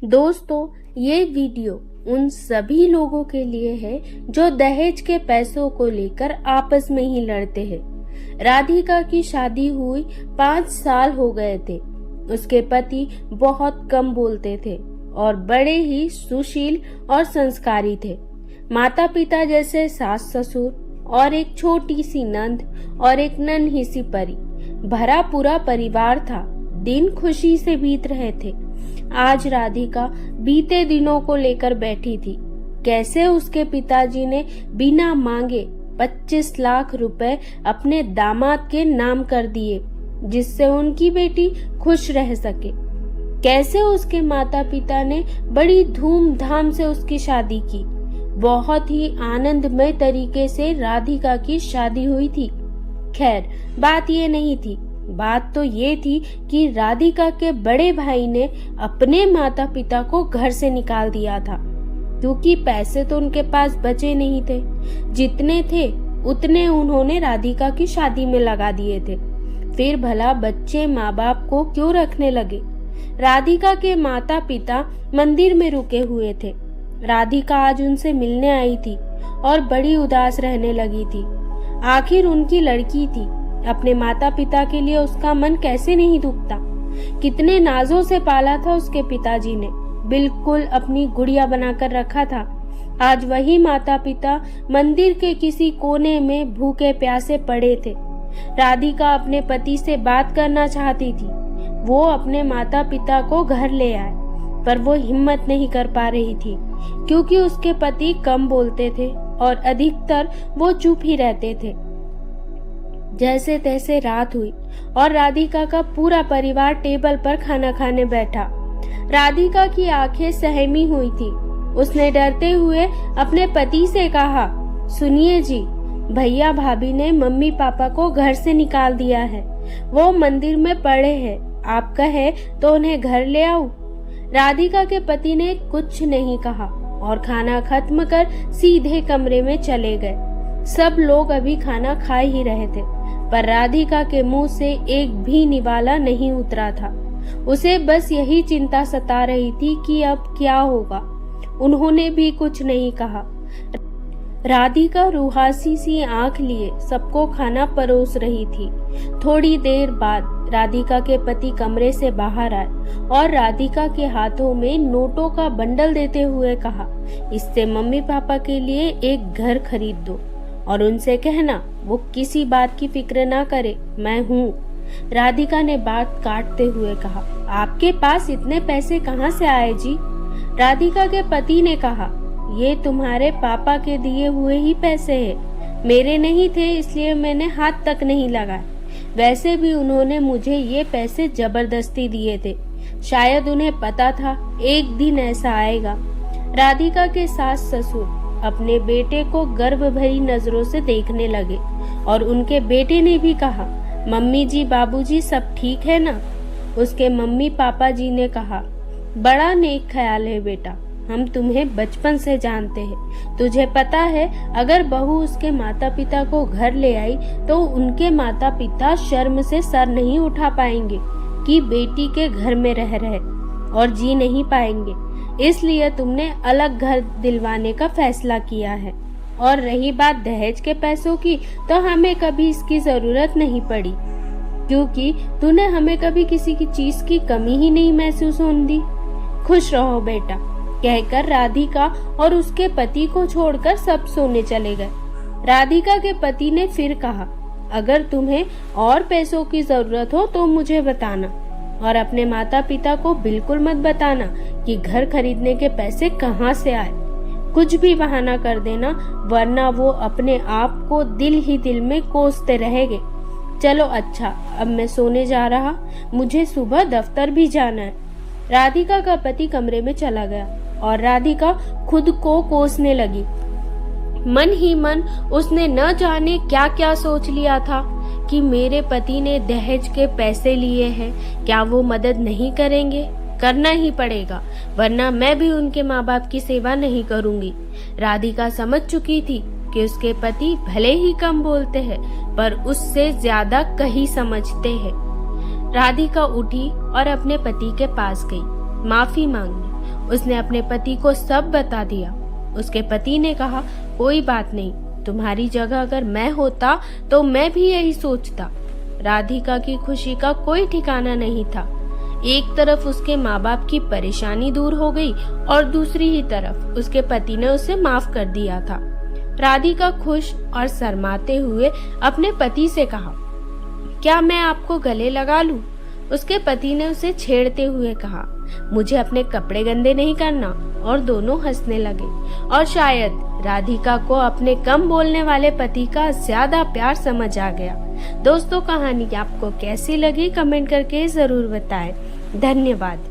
दोस्तों, ये वीडियो उन सभी लोगों के लिए है जो दहेज के पैसों को लेकर आपस में ही लड़ते हैं। राधिका की शादी हुई 5 साल हो गए थे। उसके पति बहुत कम बोलते थे और बड़े ही सुशील और संस्कारी थे। माता पिता जैसे सास ससुर और एक छोटी सी नंद और एक नन्ही सी परी, भरा पूरा परिवार था। दिन खुशी से बीत रहे थे। आज राधिका बीते दिनों को लेकर बैठी थी। कैसे उसके पिताजी ने बिना मांगे 25 लाख रुपए अपने दामाद के नाम कर दिए, जिससे उनकी बेटी खुश रह सके। कैसे उसके माता पिता ने बड़ी धूमधाम से उसकी शादी की। बहुत ही आनंदमय तरीके से राधिका की शादी हुई थी। खैर, बात ये नहीं थी। बात तो ये थी कि राधिका के बड़े भाई ने अपने माता पिता को घर से निकाल दिया था, क्योंकि पैसे तो उनके पास बचे नहीं थे। जितने थे उतने उन्होंने राधिका की शादी में लगा दिए थे। फिर भला बच्चे माँ बाप को क्यों रखने लगे। राधिका के माता पिता मंदिर में रुके हुए थे। राधिका आज उनसे मिलने आई थी और बड़ी उदास रहने लगी थी। आखिर उनकी लड़की थी। अपने माता पिता के लिए उसका मन कैसे नहीं दुखता। कितने नाजों से पाला था उसके पिताजी ने, बिल्कुल अपनी गुड़िया बनाकर रखा था। आज वही माता पिता मंदिर के किसी कोने में भूखे प्यासे पड़े थे। राधिका अपने पति से बात करना चाहती थी। वो अपने माता पिता को घर ले आए, पर वो हिम्मत नहीं कर पा रही थी, क्योंकि उसके पति कम बोलते थे और अधिकतर वो चुप ही रहते थे। जैसे तैसे रात हुई और राधिका का पूरा परिवार टेबल पर खाना खाने बैठा। राधिका की आंखें सहमी हुई थी। उसने डरते हुए अपने पति से कहा, सुनिए जी, भैया भाभी ने मम्मी पापा को घर से निकाल दिया है। वो मंदिर में पड़े हैं। आप कहे तो उन्हें घर ले आऊं। राधिका के पति ने कुछ नहीं कहा और खाना खत्म कर सीधे कमरे में चले गए। सब लोग अभी खाना खा ही रहे थे, पर राधिका के मुंह से एक भी निवाला नहीं उतरा था। उसे बस यही चिंता सता रही थी कि अब क्या होगा। उन्होंने भी कुछ नहीं कहा। राधिका रुहासी सी आंख लिए सबको खाना परोस रही थी। थोड़ी देर बाद राधिका के पति कमरे से बाहर आए और राधिका के हाथों में नोटों का बंडल देते हुए कहा, इससे मम्मी पापा के लिए एक घर खरीद दो और उनसे कहना वो किसी बात की फिक्र ना करे, मैं हूँ। राधिका ने बात काटते हुए कहा, आपके पास इतने पैसे कहाँ से आए जी? राधिका के पति ने कहा, ये तुम्हारे पापा के दिए हुए ही पैसे हैं। मेरे नहीं थे, इसलिए मैंने हाथ तक नहीं लगाए। वैसे भी उन्होंने मुझे ये पैसे जबरदस्ती दिए थे। शायद उन्हें पता था एक दिन ऐसा आएगा। राधिका के सास ससुर अपने बेटे को गर्व भरी नजरों से देखने लगे और उनके बेटे ने भी कहा, मम्मी जी बाबूजी सब ठीक है ना? उसके मम्मी पापा जी ने कहा, बड़ा नेक ख्याल है बेटा, हम तुम्हें बचपन से जानते हैं। तुझे पता है अगर बहू उसके माता पिता को घर ले आई तो उनके माता पिता शर्म से सर नहीं उठा पाएंगे कि बेटी के घर में रह रहे और जी नहीं पाएंगे। इसलिए तुमने अलग घर दिलवाने का फैसला किया है। और रही बात दहेज के पैसों की, तो हमें कभी इसकी जरूरत नहीं पड़ी, क्योंकि तूने हमें कभी किसी की चीज की कमी ही नहीं महसूस होने दी। खुश रहो बेटा, कहकर राधिका और उसके पति को छोड़कर सब सोने चले गए। राधिका के पति ने फिर कहा, अगर तुम्हें और पैसों की जरूरत हो तो मुझे बताना, और अपने माता पिता को बिल्कुल मत बताना कि घर खरीदने के पैसे कहाँ से आए। कुछ भी बहाना कर देना, वरना वो अपने आप को दिल ही दिल में कोसते रहेंगे। चलो अच्छा, अब मैं सोने जा रहा, मुझे सुबह दफ्तर भी जाना है। राधिका का पति कमरे में चला गया और राधिका खुद को कोसने लगी। मन ही मन उसने न जाने क्या क्या सोच लिया था कि मेरे पति ने दहेज के पैसे लिए हैं, क्या वो मदद नहीं करेंगे? करना ही पड़ेगा, वरना मैं भी उनके माँ बाप की सेवा नहीं करूंगी। राधिका समझ चुकी थी कि उसके पति भले ही कम बोलते हैं, पर उससे ज्यादा कहीं समझते हैं। राधिका उठी और अपने पति के पास गई माफी मांगने उसने अपने पति को सब बता दिया। उसके पति ने कहा, कोई बात नहीं, तुम्हारी जगह अगर मैं होता तो मैं भी यही सोचता। राधिका की खुशी का कोई ठिकाना नहीं था। एक तरफ उसके माँ बाप की परेशानी दूर हो गई और दूसरी ही तरफ उसके पति ने उसे माफ कर दिया था। राधिका खुश और शर्माते हुए अपने पति से कहा, क्या मैं आपको गले लगा लूं? उसके पति ने उसे छेड़ते हुए कहा, मुझे अपने कपड़े गंदे नहीं करना, और दोनों हंसने लगे। और शायद राधिका को अपने कम बोलने वाले पति का ज्यादा प्यार समझ आ गया। दोस्तों, कहानी आपको कैसी लगी कमेंट करके जरूर बताएं। धन्यवाद।